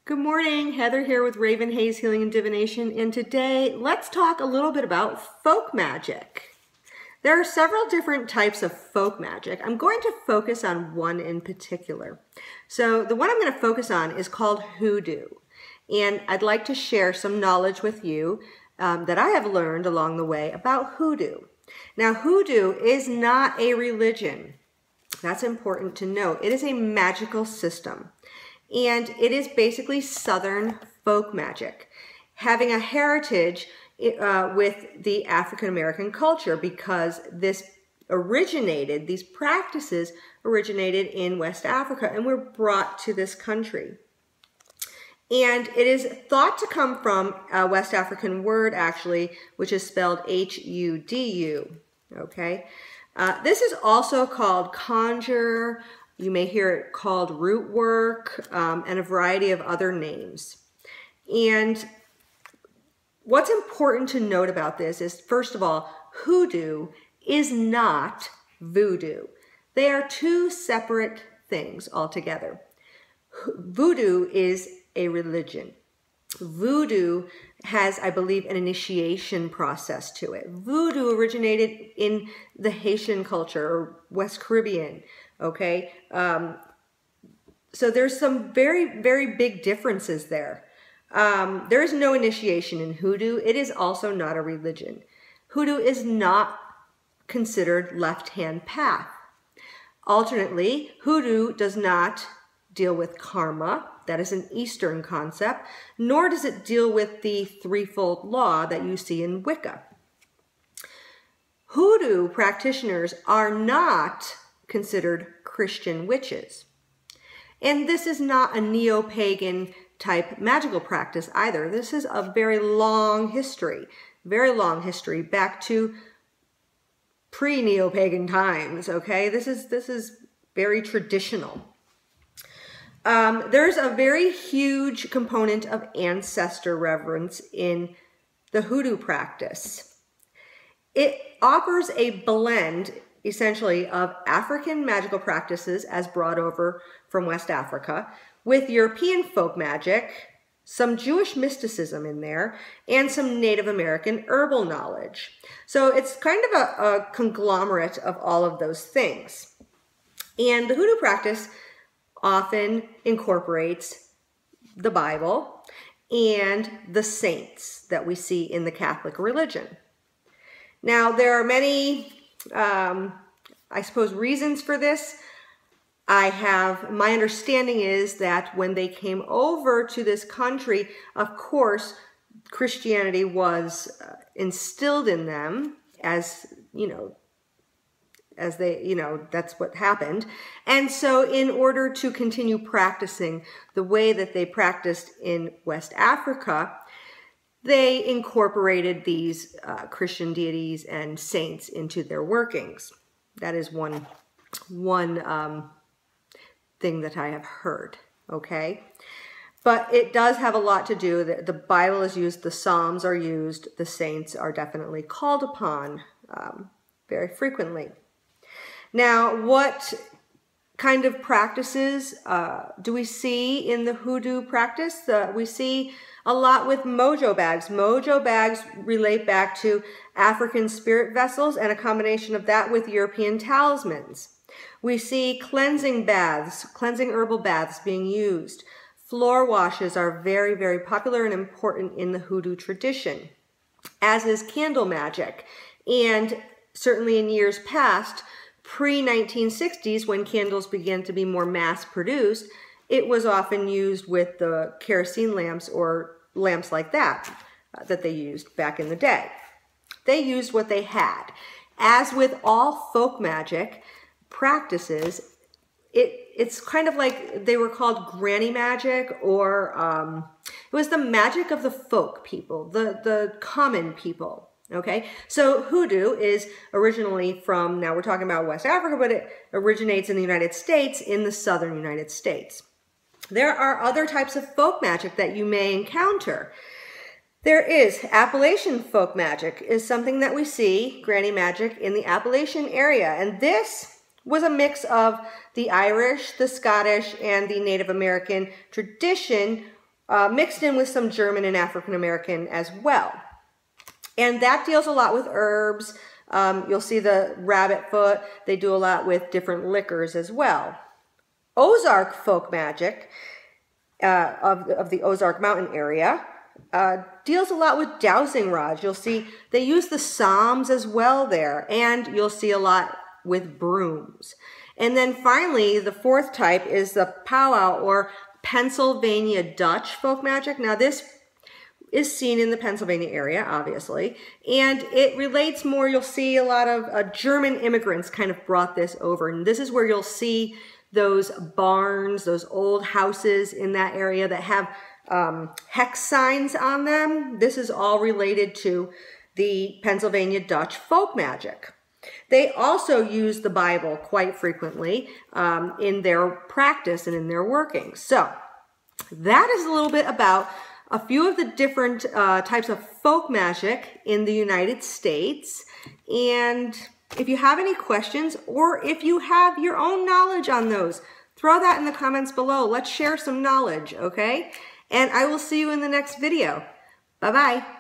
Good morning, Heather here with Raven Hayes Healing and Divination, and today let's talk a little bit about folk magic. There are several different types of folk magic. I'm going to focus on one in particular. So the one I'm going to focus on is called Hoodoo, and I'd like to share some knowledge with you that I have learned along the way about Hoodoo. Now, Hoodoo is not a religion. That's important to note. It is a magical system. And it is basically Southern folk magic, having a heritage with the African American culture, because these practices originated in West Africa and were brought to this country. And it is thought to come from a West African word, actually, which is spelled H-U-D-U, okay? This is also called conjure. You may hear it called root work, and a variety of other names. And what's important to note about this is, first of all, Hoodoo is not voodoo. They are two separate things altogether. Voodoo is a religion. Voodoo has, I believe, an initiation process to it. Voodoo originated in the Haitian culture or West Caribbean. Okay, so there's some very, very big differences there. There is no initiation in Hoodoo. It is also not a religion. Hoodoo is not considered left-hand path. Alternately, Hoodoo does not deal with karma. That is an Eastern concept, nor does it deal with the threefold law that you see in Wicca. Hoodoo practitioners are not considered Christian witches. And this is not a neo-pagan type magical practice either. This is a very long history back to pre-neo-pagan times, okay? This is very traditional. There's a very huge component of ancestor reverence in the Hoodoo practice. It offers a blend essentially of African magical practices as brought over from West Africa with European folk magic, some Jewish mysticism in there, and some Native American herbal knowledge. So it's kind of a conglomerate of all of those things. And the Hoodoo practice often incorporates the Bible and the saints that we see in the Catholic religion. Now, there are many I suppose reasons for this. My understanding is that when they came over to this country, of course, Christianity was instilled in them as that's what happened. And so in order to continue practicing the way that they practiced in West Africa, they incorporated these Christian deities and saints into their workings. That is one thing that I have heard, okay? But it does have a lot to do. The Bible is used, the Psalms are used, the saints are definitely called upon very frequently. Now, what kind of practices do we see in the Hoodoo practice? We see a lot with mojo bags. Mojo bags relate back to African spirit vessels and a combination of that with European talismans. We see cleansing baths, cleansing herbal baths being used. Floor washes are very, very popular and important in the Hoodoo tradition, as is candle magic. And certainly in years past, pre-1960s, when candles began to be more mass-produced, it was often used with the kerosene lamps or lamps like that that they used back in the day. They used what they had. As with all folk magic practices, it's kind of like they were called granny magic, or it was the magic of the folk people, the common people. Okay, so Hoodoo is originally from, now we're talking about West Africa, but it originates in the United States, in the southern United States. There are other types of folk magic that you may encounter. There is Appalachian folk magic, is something that we see, granny magic, in the Appalachian area. And this was a mix of the Irish, the Scottish, and the Native American tradition mixed in with some German and African American as well. And that deals a lot with herbs. You'll see the rabbit foot. They do a lot with different liquors as well. Ozark folk magic of the Ozark Mountain area deals a lot with dowsing rods. You'll see they use the Psalms as well there, and you'll see a lot with brooms. And then finally, the fourth type is the powwow or Pennsylvania Dutch folk magic. Now this is seen in the Pennsylvania area, obviously, and it relates more, you'll see a lot of German immigrants kind of brought this over, and this is where you'll see those barns, those old houses in that area that have hex signs on them. This is all related to the Pennsylvania Dutch folk magic. They also use the Bible quite frequently in their practice and in their workings. So that is a little bit about a few of the different types of folk magic in the United States. And if you have any questions, or if you have your own knowledge on those, throw that in the comments below. Let's share some knowledge, okay? And I will see you in the next video. Bye-bye.